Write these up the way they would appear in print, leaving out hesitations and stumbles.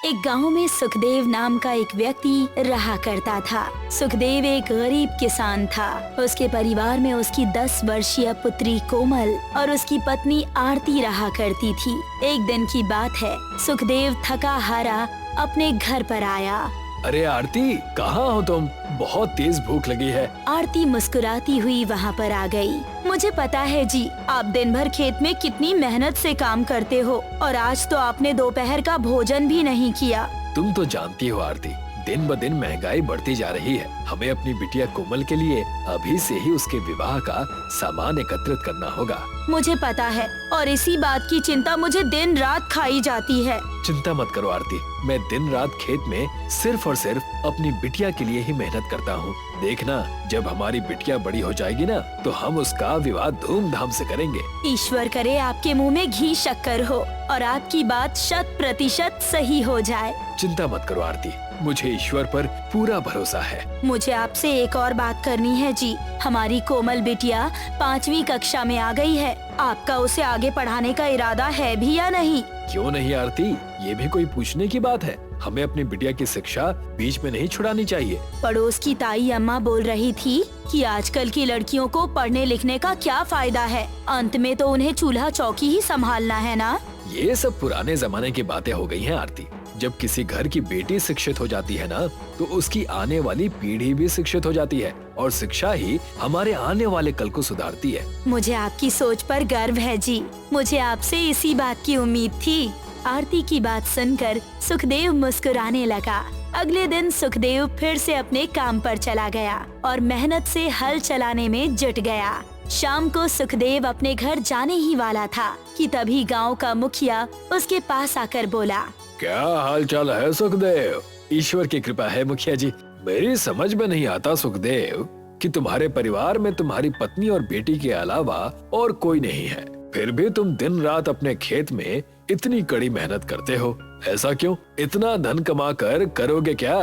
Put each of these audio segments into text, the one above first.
एक गांव में सुखदेव नाम का एक व्यक्ति रहा करता था। सुखदेव एक गरीब किसान था। उसके परिवार में उसकी 10 वर्षीय पुत्री कोमल और उसकी पत्नी आरती रहा करती थी। एक दिन की बात है, सुखदेव थका हारा अपने घर पर आया। अरे आरती, कहाँ हो तुम? बहुत तेज भूख लगी है। आरती मुस्कुराती हुई वहाँ पर आ गई। मुझे पता है जी, आप दिन भर खेत में कितनी मेहनत से काम करते हो और आज तो आपने दोपहर का भोजन भी नहीं किया। तुम तो जानती हो आरती, दिन ब दिन महंगाई बढ़ती जा रही है। हमें अपनी बिटिया कोमल के लिए अभी से ही उसके विवाह का सामान एकत्रित करना होगा। मुझे पता है और इसी बात की चिंता मुझे दिन रात खाई जाती है। चिंता मत करो आरती, मैं दिन रात खेत में सिर्फ और सिर्फ अपनी बिटिया के लिए ही मेहनत करता हूँ। देखना, जब हमारी बिटिया बड़ी हो जाएगी ना, तो हम उसका विवाह धूमधाम से करेंगे। ईश्वर करे आपके मुंह में घी शक्कर हो और आपकी बात 100% सही हो जाए। चिंता मत करो आरती, मुझे ईश्वर पर पूरा भरोसा है। मुझे आपसे एक और बात करनी है जी। हमारी कोमल बिटिया 5वीं कक्षा में आ गई है। आपका उसे आगे पढ़ाने का इरादा है भी या नहीं? क्यों नहीं आरती, ये भी कोई पूछने की बात है। हमें अपनी बिटिया की शिक्षा बीच में नहीं छुड़ानी चाहिए। पड़ोस की ताई अम्मा बोल रही थी कि आजकल की लड़कियों को पढ़ने लिखने का क्या फायदा है, अंत में तो उन्हें चूल्हा चौकी ही संभालना है ना। ये सब पुराने जमाने की बातें हो गई हैं आरती। जब किसी घर की बेटी शिक्षित हो जाती है ना, तो उसकी आने वाली पीढ़ी भी शिक्षित हो जाती है और शिक्षा ही हमारे आने वाले कल को सुधारती है। मुझे आपकी सोच पर गर्व है जी। मुझे आपसे इसी बात की उम्मीद थी। आरती की बात सुनकर सुखदेव मुस्कुराने लगा। अगले दिन सुखदेव फिर से अपने काम पर चला गया और मेहनत से हल चलाने में जुट गया। शाम को सुखदेव अपने घर जाने ही वाला था कि तभी गांव का मुखिया उसके पास आकर बोला, क्या हाल चाल है सुखदेव? ईश्वर की कृपा है मुखिया जी। मेरी समझ में नहीं आता सुखदेव कि तुम्हारे परिवार में तुम्हारी पत्नी और बेटी के अलावा और कोई नहीं है, फिर भी तुम दिन रात अपने खेत में इतनी कड़ी मेहनत करते हो। ऐसा क्यों? इतना धन कमा कर करोगे क्या?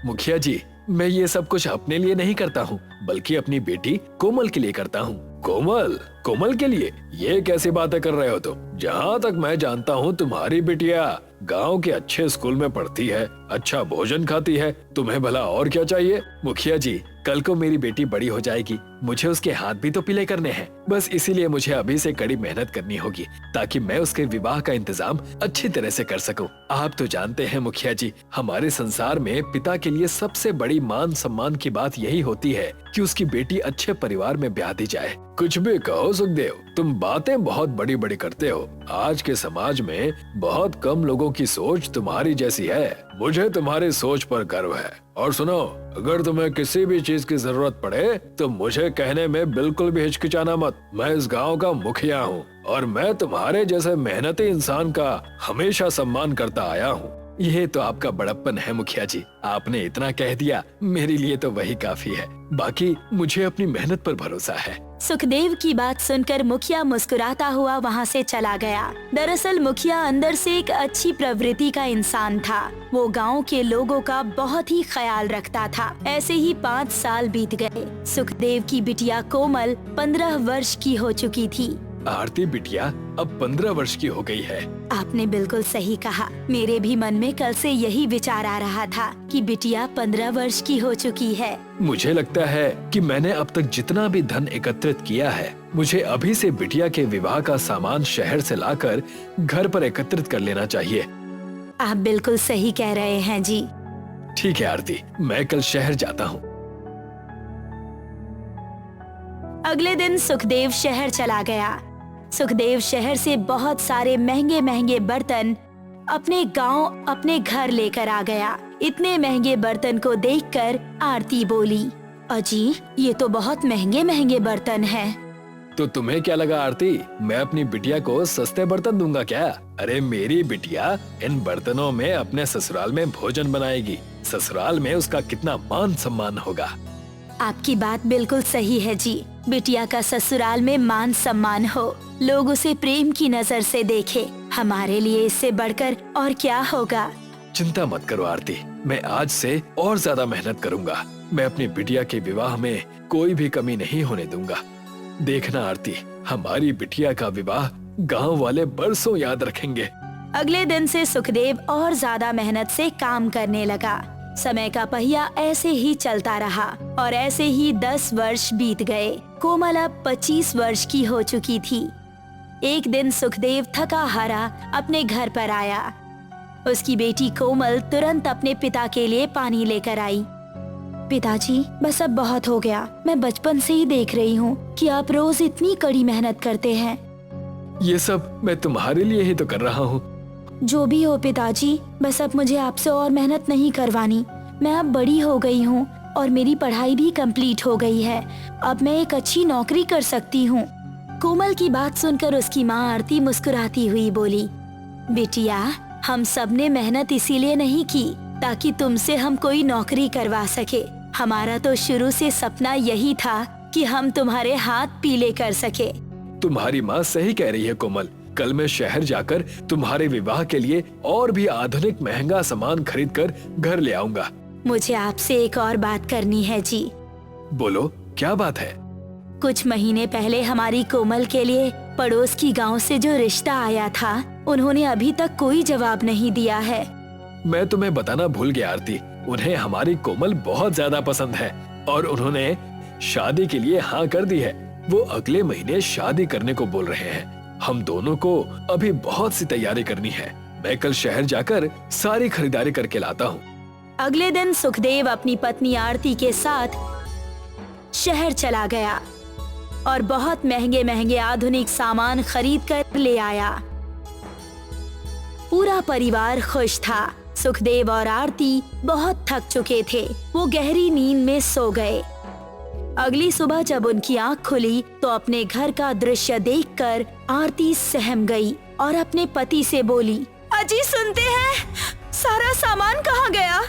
मुखिया जी, मैं ये सब कुछ अपने लिए नहीं करता हूँ, बल्कि अपनी बेटी कोमल के लिए करता हूँ। कोमल? कोमल के लिए? ये कैसी बातें कर रहे हो तुम? जहाँ तक मैं जानता हूँ, तुम्हारी बिटिया गांव के अच्छे स्कूल में पढ़ती है, अच्छा भोजन खाती है। तुम्हें भला और क्या चाहिए? मुखिया जी, कल को मेरी बेटी बड़ी हो जाएगी, मुझे उसके हाथ भी तो पीले करने हैं। बस इसीलिए मुझे अभी से कड़ी मेहनत करनी होगी, ताकि मैं उसके विवाह का इंतजाम अच्छी तरह से कर सकूं। आप तो जानते हैं मुखिया जी, हमारे संसार में पिता के लिए सबसे बड़ी मान सम्मान की बात यही होती है कि उसकी बेटी अच्छे परिवार में ब्याह दी जाए। कुछ भी कहो सुखदेव, तुम बातें बहुत बड़ी बड़ी करते हो। आज के समाज में बहुत कम लोगों की सोच तुम्हारी जैसी है। मुझे तुम्हारी सोच पर गर्व है। और सुनो, अगर तुम्हें किसी भी चीज की जरूरत पड़े तो मुझे कहने में बिल्कुल भी हिचकिचाना मत। मैं इस गांव का मुखिया हूँ और मैं तुम्हारे जैसे मेहनती इंसान का हमेशा सम्मान करता आया हूँ। ये तो आपका बड़प्पन है मुखिया जी, आपने इतना कह दिया, मेरे लिए तो वही काफी है। बाकी मुझे अपनी मेहनत पर भरोसा है। सुखदेव की बात सुनकर मुखिया मुस्कुराता हुआ वहाँ से चला गया। दरअसल मुखिया अंदर से एक अच्छी प्रवृत्ति का इंसान था। वो गांव के लोगों का बहुत ही ख्याल रखता था। ऐसे ही 5 साल बीत गए। सुखदेव की बिटिया कोमल 15 वर्ष की हो चुकी थी। आरती बिटिया अब 15 वर्ष की हो गई है। आपने बिल्कुल सही कहा। मेरे भी मन में कल से यही विचार आ रहा था कि बिटिया 15 वर्ष की हो चुकी है। मुझे लगता है कि मैंने अब तक जितना भी धन एकत्रित किया है, मुझे अभी से बिटिया के विवाह का सामान शहर से लाकर घर पर एकत्रित कर लेना चाहिए। आप बिल्कुल सही कह रहे हैं जी। ठीक है आरती, मैं कल शहर जाता हूँ। अगले दिन सुखदेव शहर चला गया। सुखदेव शहर से बहुत सारे महंगे महंगे बर्तन अपने गांव अपने घर लेकर आ गया। इतने महंगे बर्तन को देखकर आरती बोली, अजी, ये तो बहुत महंगे महंगे बर्तन हैं। तो तुम्हें क्या लगा आरती, मैं अपनी बिटिया को सस्ते बर्तन दूंगा क्या? अरे मेरी बिटिया इन बर्तनों में अपने ससुराल में भोजन बनाएगी। ससुराल में उसका कितना मान सम्मान होगा। आपकी बात बिल्कुल सही है जी। बिटिया का ससुराल में मान सम्मान हो, लोग उसे प्रेम की नजर से देखे, हमारे लिए इससे बढ़कर और क्या होगा। चिंता मत करो आरती, मैं आज से और ज्यादा मेहनत करूंगा। मैं अपनी बिटिया के विवाह में कोई भी कमी नहीं होने दूंगा। देखना आरती, हमारी बिटिया का विवाह गांव वाले बरसों याद रखेंगे। अगले दिन से सुखदेव और ज्यादा मेहनत से काम करने लगा। समय का पहिया ऐसे ही चलता रहा और ऐसे ही 10 वर्ष बीत गए। कोमल अब 25 वर्ष की हो चुकी थी। एक दिन सुखदेव थका हारा अपने घर पर आया। उसकी बेटी कोमल तुरंत अपने पिता के लिए पानी लेकर आई। पिताजी, बस अब बहुत हो गया। मैं बचपन से ही देख रही हूँ कि आप रोज इतनी कड़ी मेहनत करते हैं। ये सब मैं तुम्हारे लिए ही तो कर रहा हूँ। जो भी हो पिताजी, बस अब मुझे आपसे और मेहनत नहीं करवानी। मैं अब बड़ी हो गई हूँ और मेरी पढ़ाई भी कंप्लीट हो गई है। अब मैं एक अच्छी नौकरी कर सकती हूँ। कोमल की बात सुनकर उसकी माँ आरती मुस्कुराती हुई बोली, बिटिया, हम सब ने मेहनत इसीलिए नहीं की ताकि तुमसे हम कोई नौकरी करवा सके। हमारा तो शुरू से सपना यही था कि हम तुम्हारे हाथ पीले कर सके। तुम्हारी माँ सही कह रही है कोमल। कल मैं शहर जाकर तुम्हारे विवाह के लिए और भी आधुनिक महंगा सामान खरीद कर घर ले आऊंगा। मुझे आपसे एक और बात करनी है जी। बोलो, क्या बात है? कुछ महीने पहले हमारी कोमल के लिए पड़ोस की गांव से जो रिश्ता आया था, उन्होंने अभी तक कोई जवाब नहीं दिया है। मैं तुम्हें बताना भूल गया आरती, उन्हें हमारी कोमल बहुत ज्यादा पसंद है और उन्होंने शादी के लिए हाँ कर दी है। वो अगले महीने शादी करने को बोल रहे हैं। हम दोनों को अभी बहुत सी तैयारी करनी है। मैं कल शहर जाकर सारी खरीदारी करके लाता हूँ। अगले दिन सुखदेव अपनी पत्नी आरती के साथ शहर चला गया और बहुत महंगे महंगे आधुनिक सामान खरीद कर ले आया। पूरा परिवार खुश था। सुखदेव और आरती बहुत थक चुके थे। वो गहरी नींद में सो गए। अगली सुबह जब उनकी आँख खुली तो अपने घर का दृश्य देखकर आरती सहम गई और अपने पति से बोली, अजी सुनते हैं, सारा सामान कहाँ गया?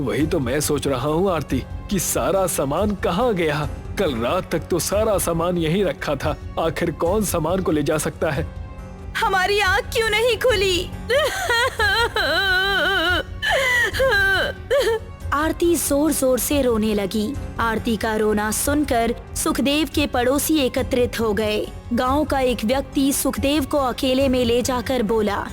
वही तो मैं सोच रहा हूँ आरती कि सारा सामान कहाँ गया। कल रात तक तो सारा सामान यहीं रखा था। आखिर कौन सामान को ले जा सकता है? हमारी आँख क्यों नहीं खुली? आरती जोर जोर से रोने लगी। आरती का रोना सुनकर सुखदेव के पड़ोसी एकत्रित हो गए। गांव का एक व्यक्ति सुखदेव को अकेले में ले जाकर बोला,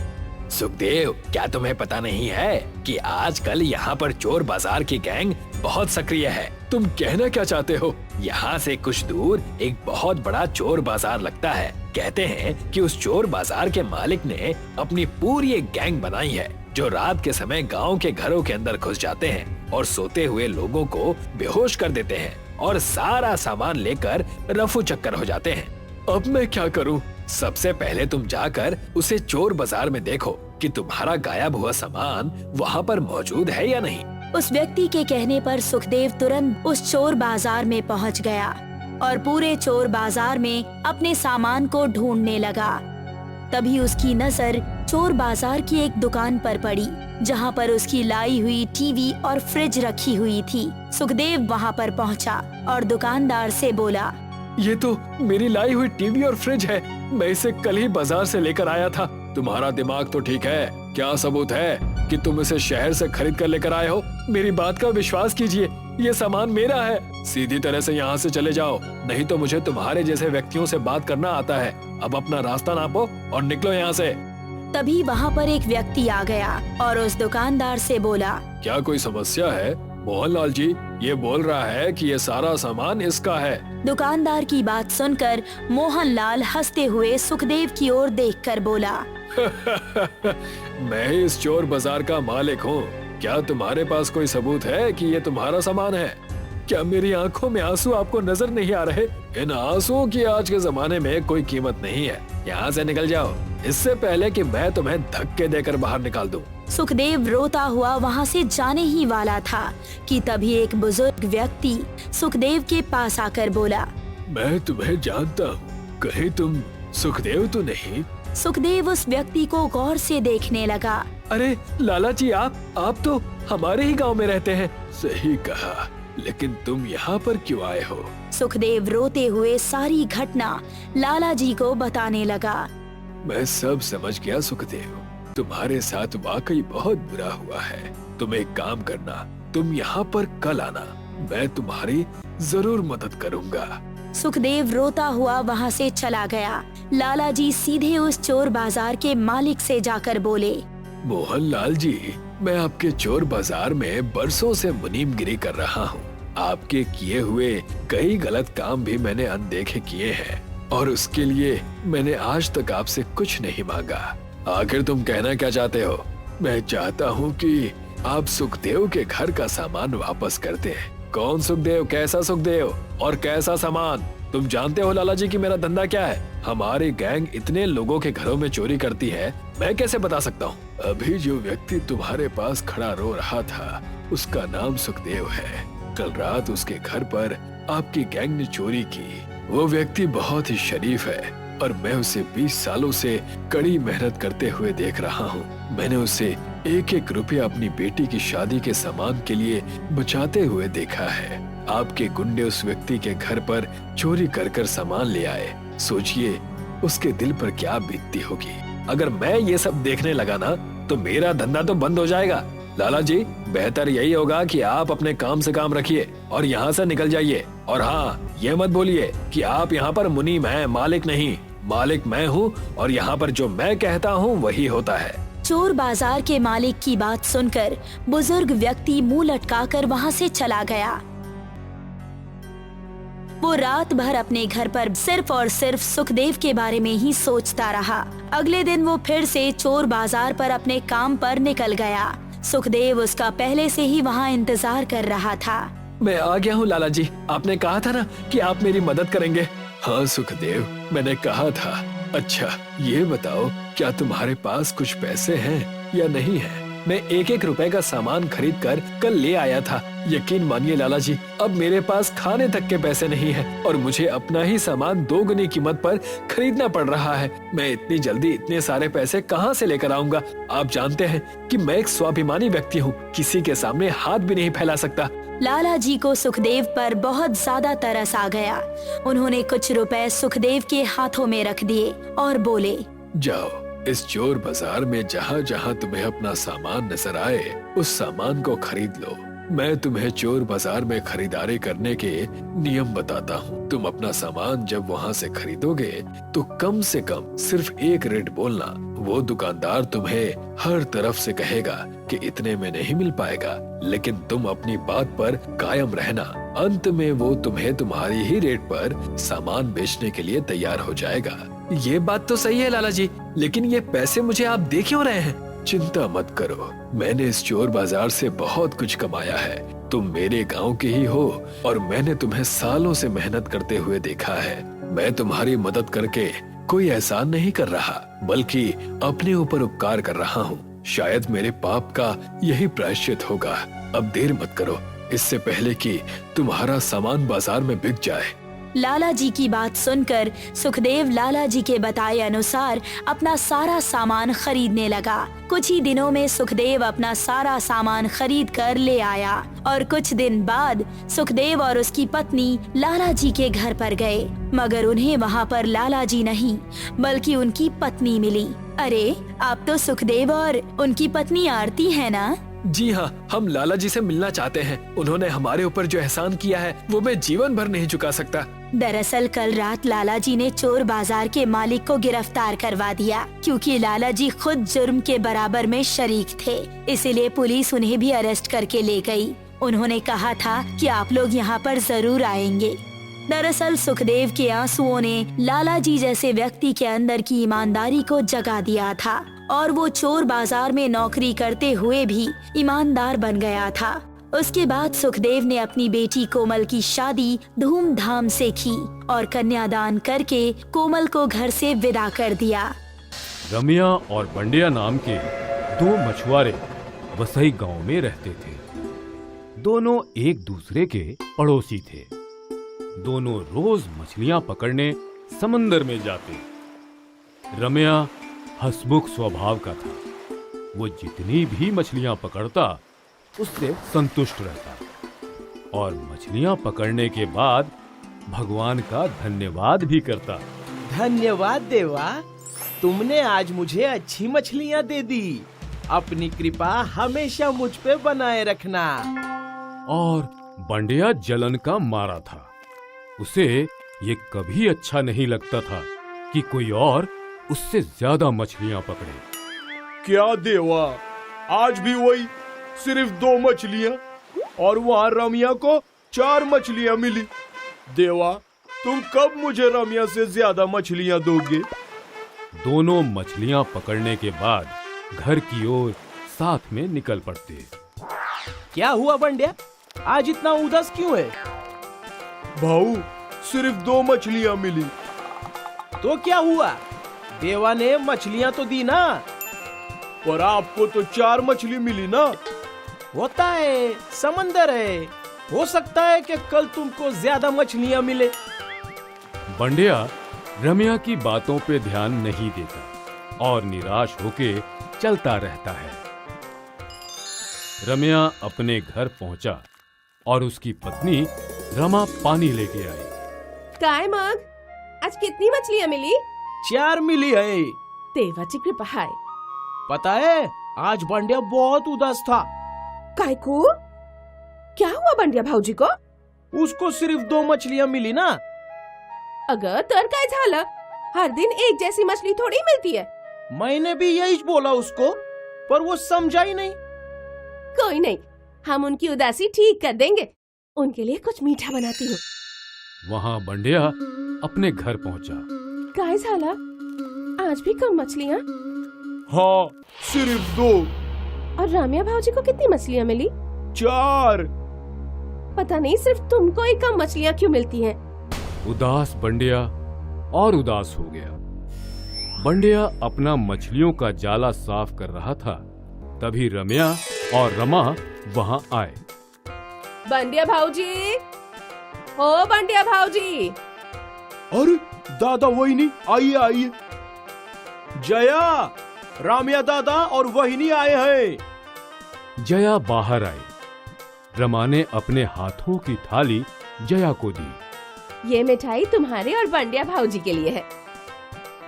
सुखदेव, क्या तुम्हें पता नहीं है कि आजकल यहाँ पर चोर बाजार की गैंग बहुत सक्रिय है? तुम कहना क्या चाहते हो? यहाँ से कुछ दूर एक बहुत बड़ा चोर बाजार लगता है। कहते हैं कि उस चोर बाजार के मालिक ने अपनी पूरी एक गैंग बनाई है जो रात के समय गांव के घरों के अंदर घुस जाते हैं और सोते हुए लोगों को बेहोश कर देते हैं और सारा सामान लेकर रफू चक्कर हो जाते हैं। अब मैं क्या करूं? सबसे पहले तुम जाकर उसे चोर बाजार में देखो कि तुम्हारा गायब हुआ सामान वहाँ पर मौजूद है या नहीं। उस व्यक्ति के कहने पर सुखदेव तुरंत उस चोर बाजार में पहुँच गया और पूरे चोर बाजार में अपने सामान को ढूंढने लगा। तभी उसकी नजर चोर बाजार की एक दुकान पर पड़ी जहाँ पर उसकी लाई हुई टीवी और फ्रिज रखी हुई थी। सुखदेव वहाँ पर पहुँचा और दुकानदार से बोला, ये तो मेरी लाई हुई टीवी और फ्रिज है। मैं इसे कल ही बाजार से लेकर आया था। तुम्हारा दिमाग तो ठीक है। क्या सबूत है कि तुम इसे शहर से खरीद कर लेकर आए हो? मेरी बात का विश्वास कीजिए, ये सामान मेरा है। सीधी तरह से यहाँ से चले जाओ, नहीं तो मुझे तुम्हारे जैसे व्यक्तियों से बात करना आता है। अब अपना रास्ता नापो और निकलो यहाँ से। तभी वहाँ पर एक व्यक्ति आ गया और उस दुकानदार से बोला, क्या कोई समस्या है? मोहनलाल जी ये बोल रहा है कि ये सारा सामान इसका है। दुकानदार की बात सुनकर मोहनलाल हंसते हुए सुखदेव की ओर देखकर बोला, मैं ही इस चोर बाजार का मालिक हूँ। क्या तुम्हारे पास कोई सबूत है कि ये तुम्हारा सामान है? क्या मेरी आंखों में आंसू आपको नजर नहीं आ रहे? इन आंसुओं की आज के जमाने में कोई कीमत नहीं है। यहाँ से निकल जाओ, इससे पहले कि मैं तुम्हें धक्के देकर बाहर निकाल दूं। सुखदेव रोता हुआ वहाँ से जाने ही वाला था कि तभी एक बुजुर्ग व्यक्ति सुखदेव के पास आकर बोला, मैं तुम्हें जानता हूँ, कहीं तुम सुखदेव तो नहीं? सुखदेव उस व्यक्ति को गौर से देखने लगा। अरे लाला जी, आप तो हमारे ही गांव में रहते हैं। सही कहा, लेकिन तुम यहाँ पर क्यों आए हो? सुखदेव रोते हुए सारी घटना लाला जी को बताने लगा। मैं सब समझ गया सुखदेव, तुम्हारे साथ वाकई बहुत बुरा हुआ है। तुम एक काम करना, तुम यहाँ पर कल आना, मैं तुम्हारी जरूर मदद करूँगा। सुखदेव रोता हुआ वहाँ से चला गया। लाला जी सीधे उस चोर बाजार के मालिक से जाकर बोले, मोहनलाल जी, मैं आपके चोर बाजार में बरसों से मुनीमगिरी कर रहा हूँ। आपके किए हुए कई गलत काम भी मैंने अनदेखे किए हैं और उसके लिए मैंने आज तक आपसे कुछ नहीं मांगा। आखिर तुम कहना क्या चाहते हो? मैं चाहता हूँ कि आप सुखदेव के घर का सामान वापस कर दें। कौन सुखदेव? कैसा सुखदेव और कैसा सामान? तुम जानते हो लाला जी कि मेरा धंधा क्या है? हमारी गैंग इतने लोगों के घरों में चोरी करती है, मैं कैसे बता सकता हूँ? अभी जो व्यक्ति तुम्हारे पास खड़ा रो रहा था, उसका नाम सुखदेव है। कल रात उसके घर पर आपकी गैंग ने चोरी की। वो व्यक्ति बहुत ही शरीफ है और मैं उसे 20 सालों से कड़ी मेहनत करते हुए देख रहा हूँ। मैंने उसे एक एक रुपया अपनी बेटी की शादी के सामान के लिए बचाते हुए देखा है। आपके गुंडे उस व्यक्ति के घर पर चोरी कर कर सामान ले आए। सोचिए उसके दिल पर क्या बीतती होगी। अगर मैं ये सब देखने लगा ना तो मेरा धंधा तो बंद हो जाएगा। लाला जी, बेहतर यही होगा कि आप अपने काम से काम रखिए और यहाँ से निकल जाइए। और हाँ, ये मत बोलिए कि आप यहाँ पर मुनीम हैं, मालिक नहीं। मालिक मैं हूँ और यहाँ पर जो मैं कहता हूँ वही होता है। चोर बाजार के मालिक की बात सुनकर बुजुर्ग व्यक्ति मुंह लटकाकर वहाँ से चला गया। वो रात भर अपने घर पर सिर्फ और सिर्फ सुखदेव के बारे में ही सोचता रहा। अगले दिन वो फिर से चोर बाजार पर अपने काम पर निकल गया। सुखदेव उसका पहले से ही वहाँ इंतजार कर रहा था। मैं आ गया हूँ लाला जी, आपने कहा था ना कि आप मेरी मदद करेंगे। हाँ सुखदेव, मैंने कहा था। अच्छा ये बताओ, क्या तुम्हारे पास कुछ पैसे हैं या नहीं है? मैं एक एक रुपए का सामान खरीद कर कल ले आया था। यकीन मानिए लाला जी, अब मेरे पास खाने तक के पैसे नहीं है और मुझे अपना ही सामान 2 गुनी कीमत पर खरीदना पड़ रहा है। मैं इतनी जल्दी इतने सारे पैसे कहाँ से लेकर आऊंगा? आप जानते हैं कि मैं एक स्वाभिमानी व्यक्ति हूँ, किसी के सामने हाथ भी नहीं फैला सकता। लाला जी को सुखदेव पर बहुत ज्यादा तरस आ गया। उन्होंने कुछ रुपए सुखदेव के हाथों में रख दिए और बोले, जाओ इस चोर बाजार में जहाँ जहाँ तुम्हें अपना सामान नजर आए उस सामान को खरीद लो। मैं तुम्हें चोर बाजार में खरीदारी करने के नियम बताता हूँ। तुम अपना सामान जब वहाँ से खरीदोगे तो कम से कम सिर्फ एक रेट बोलना। वो दुकानदार तुम्हें हर तरफ से कहेगा कि इतने में नहीं मिल पाएगा, लेकिन तुम अपनी बात पर कायम रहना। अंत में वो तुम्हें तुम्हारी ही रेट पर सामान बेचने के लिए तैयार हो जाएगा। ये बात तो सही है लाला जी, लेकिन ये पैसे मुझे आप दे क्यों रहे हैं? चिंता मत करो, मैंने इस चोर बाजार से बहुत कुछ कमाया है। तुम मेरे गांव के ही हो और मैंने तुम्हें सालों से मेहनत करते हुए देखा है। मैं तुम्हारी मदद करके कोई एहसान नहीं कर रहा, बल्कि अपने ऊपर उपकार कर रहा हूँ। शायद मेरे पाप का यही प्रायश्चित होगा। अब देर मत करो, इससे पहले कि तुम्हारा सामान बाजार में बिक जाए। लाला जी की बात सुनकर सुखदेव लाला जी के बताए अनुसार अपना सारा सामान खरीदने लगा। कुछ ही दिनों में सुखदेव अपना सारा सामान खरीद कर ले आया और कुछ दिन बाद सुखदेव और उसकी पत्नी लाला जी के घर पर गए, मगर उन्हें वहाँ पर लाला जी नहीं बल्कि उनकी पत्नी मिली। अरे, आप तो सुखदेव और उनकी पत्नी आरती है ना? जी हाँ, हम लाला जी से मिलना चाहते हैं। उन्होंने हमारे ऊपर जो एहसान किया है वो मैं जीवन भर नहीं चुका सकता। दरअसल कल रात लाला जी ने चोर बाजार के मालिक को गिरफ्तार करवा दिया, क्योंकि लाला जी खुद जुर्म के बराबर में शरीक थे। इसीलिए पुलिस उन्हें भी अरेस्ट करके ले गई। उन्होंने कहा था कि आप लोग यहाँ पर जरूर आएंगे। दरअसल सुखदेव के आंसुओं ने लाला जी जैसे व्यक्ति के अंदर की ईमानदारी को जगा दिया था और वो चोर बाजार में नौकरी करते हुए भी ईमानदार बन गया था। उसके बाद सुखदेव ने अपनी बेटी कोमल की शादी धूमधाम से की और कन्यादान करके कोमल को घर से विदा कर दिया। रमिया और बंडिया नाम के 2 मछुआरे वसई गांव में रहते थे। दोनों एक दूसरे के पड़ोसी थे। दोनों रोज मछलियां पकड़ने समंदर में जाते। रमिया हंसमुख स्वभाव का था। वो जितनी भी मछलियां पकड़ता उससे संतुष्ट रहता और मछलियां पकड़ने के बाद भगवान का धन्यवाद भी करता। धन्यवाद देवा, तुमने आज मुझे अच्छी मछलियां दे दी। अपनी कृपा हमेशा मुझ पे बनाए रखना। और बंडिया जलन का मारा था। उसे ये कभी अच्छा नहीं लगता था कि कोई और उससे ज्यादा मछलियां पकड़े। क्या देवा, आज भी वही सिर्फ 2 मछलियां और वहाँ रमिया को 4 मछलियां मिली। देवा, तुम कब मुझे रमिया से ज्यादा मछलियां दोगे? दोनों मछलियां पकड़ने के बाद घर की ओर साथ में निकल पड़ते। क्या हुआ बंडिया, आज इतना उदास क्यों है? भाऊ, सिर्फ 2 मछलियां मिली। तो क्या हुआ, देवा ने मछलियां तो दी ना। पर आपको तो 4 मछली मिली ना। होता है, समंदर है, हो सकता है कि कल तुमको ज्यादा मछलियां मिले। बंडिया रमिया की बातों पे ध्यान नहीं देता और निराश होके चलता रहता है। रमिया अपने घर पहुंचा और उसकी पत्नी रमा पानी लेके आई। काय मग, आज कितनी मछलियां मिली? 4 मिली है। देवाची कृपा है। पता है, आज बंडिया बहुत उदास था। काय को? क्या हुआ बंडिया भाऊजी को? उसको सिर्फ 2 मछलियां मिली ना। अगर तर काय झालं, हर दिन एक जैसी मछली थोड़ी मिलती है। मैंने भी यही बोला उसको, पर वो समझा ही नहीं। कोई नहीं, हम उनकी उदासी ठीक कर देंगे। उनके लिए कुछ मीठा बनाती हूँ। वहाँ बंडिया अपने घर पहुंचा। काय झालं, आज भी कम मछलियाँ? हाँ, सिर्फ 2। और रामिया भाऊजी को कितनी मछलियाँ मिली? 4। पता नहीं सिर्फ तुमको ही कम मछलियाँ क्यों मिलती हैं। उदास बंडिया और उदास हो गया। बंडिया अपना मछलियों का जाला साफ कर रहा था, तभी रमिया और रमा वहाँ आए। बंडिया भाऊजी, ओ बंडिया भाऊजी। अरे दादा, वहीनी आइए आइए। जया, रामिया दादा और वहीनी आए हैं। जया बाहर आई। रमा ने अपने हाथों की थाली जया को दी। ये मिठाई तुम्हारे और बंडिया भाऊजी के लिए है।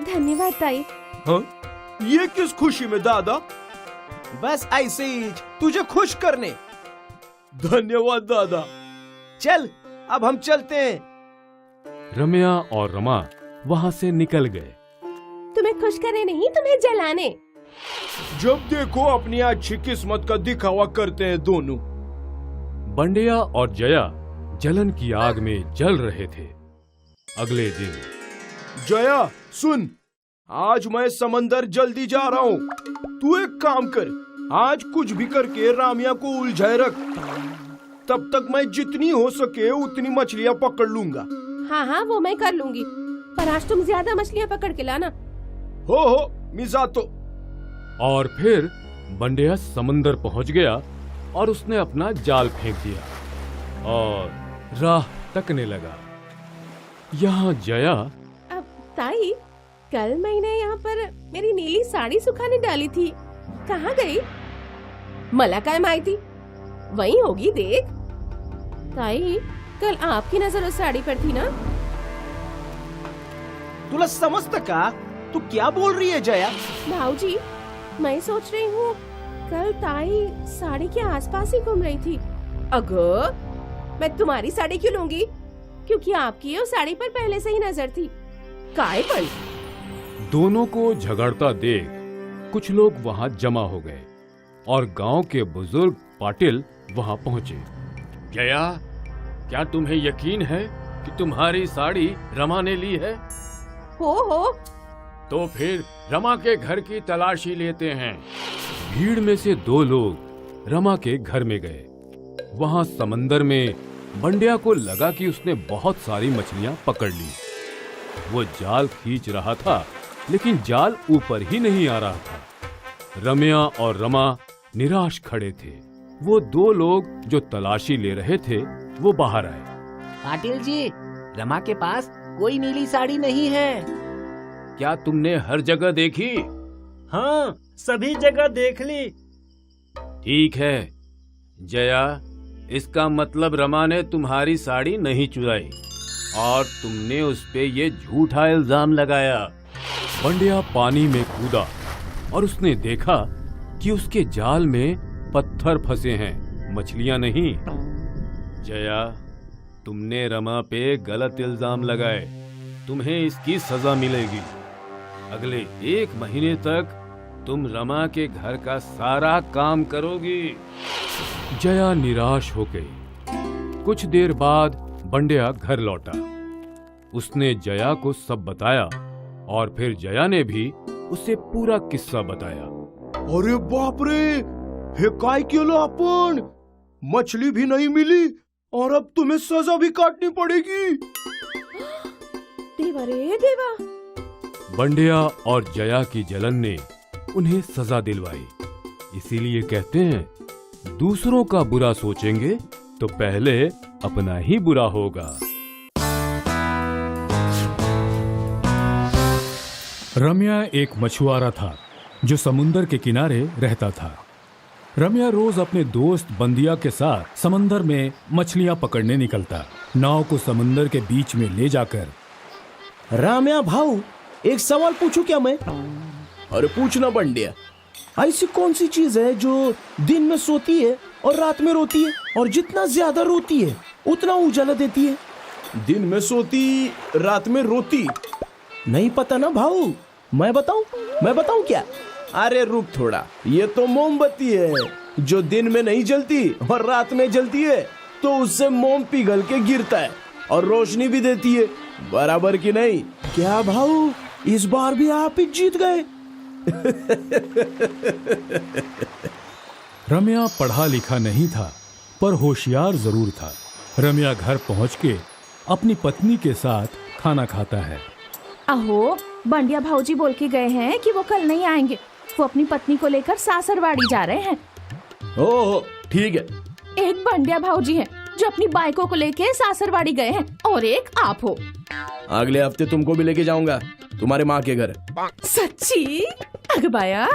धन्यवाद ताई। हाँ? ये किस खुशी में दादा? बस ऐसे ही तुझे खुश करने। धन्यवाद दादा। चल, अब हम चलते हैं। रमिया और रमा वहाँ से निकल गए। तुम्हें खुश करने नहीं, तुम्हें जलाने। जब देखो अपनी अच्छी किस्मत का दिखावा करते हैं दोनों। बंडिया और जया जलन की आग में जल रहे थे। अगले दिन। जया सुन, आज मैं समंदर जल्दी जा रहा हूँ। तू एक काम कर, आज कुछ भी करके रामिया को उलझाए रख। तब तक मैं जितनी हो सके उतनी मछलियाँ पकड़ लूंगा। हाँ हाँ, वो मैं कर लूंगी, पर आज तुम ज्यादा मछलियाँ पकड़ के लाना। हो मिजा तो। और फिर बंडिया समंदर पहुंच गया और उसने अपना जाल फेंक दिया और राह तकने लगा। यहाँ जया। अब ताई, कल मैंने यहाँ पर मेरी नीली साड़ी सुखाने डाली थी, कहाँ गई? मला काय माहिती, वही होगी देख। ताई, कल आपकी नजर उस साड़ी पर थी ना? तुला समझता का? तू क्या बोल रही है जया? भाऊजी, मैं सोच रही हूँ कल ताई साड़ी के आसपास ही घूम रही थी। अगर मैं तुम्हारी साड़ी क्यों लूंगी? क्योंकि आपकी उस साड़ी पर पहले से ही नजर थी। काय पर? दोनों को झगड़ता देख कुछ लोग वहाँ जमा हो गए और गांव के बुजुर्ग पाटिल वहाँ पहुँचे। जया, क्या तुम्हें यकीन है कि तुम्हारी साड़ी रमा ने ली है? हो। तो फिर रमा के घर की तलाशी लेते हैं। भीड़ में से 2 लोग रमा के घर में गए। वहाँ समंदर में बंडिया को लगा कि उसने बहुत सारी मछलियाँ पकड़ ली। वो जाल खींच रहा था, लेकिन जाल ऊपर ही नहीं आ रहा था। रमिया और रमा निराश खड़े थे। वो 2 लोग जो तलाशी ले रहे थे वो बाहर आए। पाटिल जी, रमा के पास कोई नीली साड़ी नहीं है। क्या तुमने हर जगह देखी? हाँ, सभी जगह देख ली। ठीक है जया, इसका मतलब रमा ने तुम्हारी साड़ी नहीं चुराई और तुमने उस पे ये झूठा इल्जाम लगाया। बंडिया पानी में कूदा और उसने देखा कि उसके जाल में पत्थर फंसे हैं, मछलियां नहीं। जया, तुमने रमा पे गलत इल्जाम लगाए, तुम्हें इसकी सजा मिलेगी। अगले 1 महीने तक तुम रमा के घर का सारा काम करोगी। जया निराश हो गई। कुछ देर बाद बंडिया घर लौटा। उसने जया को सब बताया और फिर जया ने भी उसे पूरा किस्सा बताया। अरे बाप रे, हे काय केलं आपण? मछली भी नहीं मिली और अब तुम्हें सजा भी काटनी पड़ेगी। देवा रे देवा। बंडिया और जया की जलन ने उन्हें सजा दिलवाई। इसीलिए कहते हैं, दूसरों का बुरा सोचेंगे तो पहले अपना ही बुरा होगा। रम्या एक मछुआरा था जो समुंदर के किनारे रहता था। रम्या रोज अपने दोस्त बंदिया के साथ समंदर में मछलियां पकड़ने निकलता। नाव को समुंदर के बीच में ले जाकर, राम्या भाऊ, एक सवाल पूछूं क्या मैं? अरे पूछना बंडिया। ऐसी कौन सी चीज है जो दिन में सोती है और रात में रोती है, और जितना ज्यादा रोती है उतना उजाला देती है? दिन में सोती, रात में रोती। नहीं पता ना भाऊ? मैं बताऊं क्या? अरे रुक थोड़ा, ये तो मोमबत्ती है जो दिन में नहीं जलती और रात में जलती है, तो उससे मोम पिघल के गिरता है और रोशनी भी देती है। बराबर की नहीं? क्या भाऊ, इस बार भी आप ही जीत गए। रम्या पढ़ा लिखा नहीं था पर होशियार जरूर था। रम्या घर पहुंच के अपनी पत्नी के साथ खाना खाता है। अहो, बंडिया भाऊजी बोल के गए हैं कि वो कल नहीं आएंगे। वो अपनी पत्नी को लेकर सासरवाड़ी जा रहे हैं। ओह ठीक है। एक बंडिया भाऊजी हैं जो अपनी बाइकों को लेके सासरवाड़ी गए हैं, और एक आप हो। अगले हफ्ते तुमको भी लेके जाऊंगा तुम्हारे माँ के घर। सच्ची? अगबाया।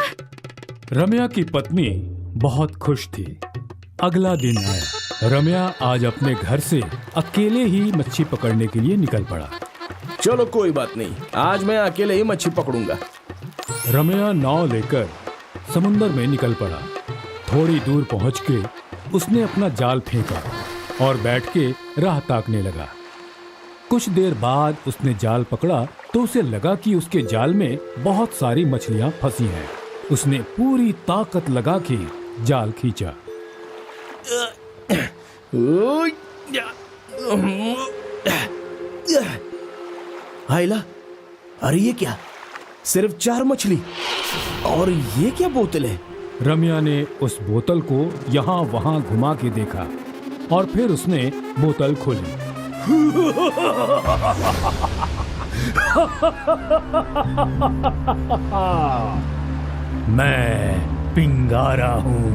रम्या की पत्नी बहुत खुश थी। अगला दिन आया। रम्या आज अपने घर से अकेले ही मच्छी पकड़ने के लिए निकल पड़ा। चलो कोई बात नहीं, आज मैं अकेले ही मच्छी पकड़ूंगा। रम्या नाव लेकर समुंदर में निकल पड़ा। थोड़ी दूर पहुंच के उसने अपना जाल फेंका और बैठ के राह ताकने लगा। कुछ देर बाद उसने जाल पकड़ा तो उसे लगा कि उसके जाल में बहुत सारी मछलियां फंसी हैं। उसने पूरी ताकत लगा के जाल खींचा। आइला, अरे ये क्या? सिर्फ 4 मछली, और ये क्या बोतल है? रम्या ने उस बोतल को यहाँ वहाँ घुमा के देखा और फिर उसने बोतल खोली। मैं पिंगारा हूँ।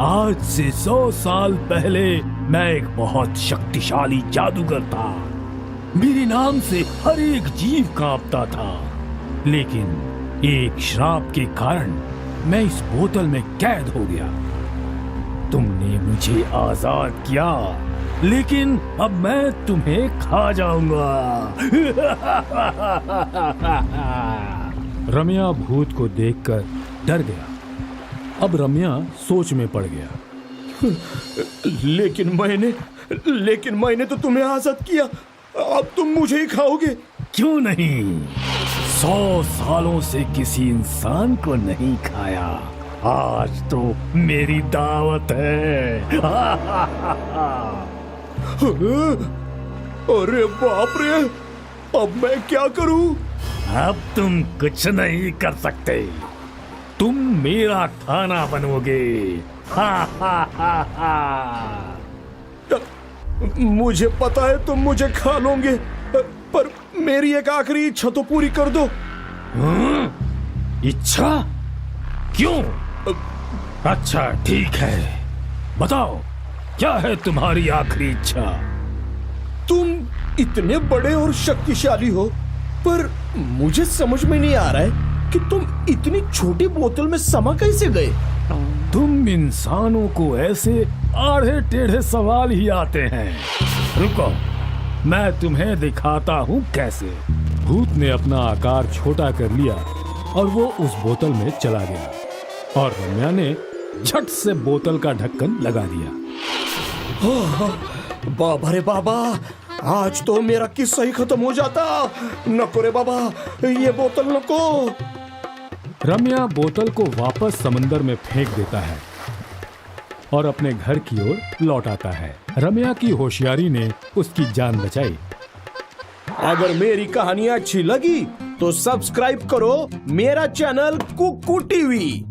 आज से 100 साल पहले मैं एक बहुत शक्तिशाली जादूगर था। मेरे नाम से हर एक जीव कांपता था, लेकिन एक श्राप के कारण मैं इस बोतल में कैद हो गया। तुमने मुझे आजाद किया, लेकिन अब मैं तुम्हें खा जाऊंगा। रम्या भूत को देखकर डर गया। अब रम्या सोच में पड़ गया। लेकिन मैंने तो तुम्हें आजाद किया, अब तुम मुझे ही खाओगे? क्यों नहीं? 100 सालों से किसी इंसान को नहीं खाया। आज तो मेरी दावत है। अरे बाप रे, अब मैं क्या करूं? अब तुम कुछ नहीं कर सकते। तुम मेरा खाना बनोगे। मुझे पता है तुम मुझे खा लोगे, पर मेरी एक आखिरी इच्छा तो पूरी कर दो। इच्छा? क्यों? अच्छा ठीक है, बताओ क्या है तुम्हारी आखिरी इच्छा? तुम इतने बड़े और शक्तिशाली हो, पर मुझे समझ में नहीं आ रहा है कि तुम इतनी छोटी बोतल में समा कैसे गए? तुम इंसानों को ऐसे आड़े टेढ़े सवाल ही आते हैं। रुको, मैं तुम्हें दिखाता हूँ कैसे। भूत ने अपना आकार छोटा कर लिया और वो उस बोतल में चला गया, और रम्या ने झट से बोतल का ढक्कन लगा दिया। बाबा रे बाबा, आज तो मेरा किस्सा ही खत्म हो जाता। नको रे बाबा, ये बोतल नको। रम्या बोतल को वापस समंदर में फेंक देता है और अपने घर की ओर लौट आता है। रम्या की होशियारी ने उसकी जान बचाई। अगर मेरी कहानी अच्छी लगी तो सब्सक्राइब करो मेरा चैनल कुकू टीवी।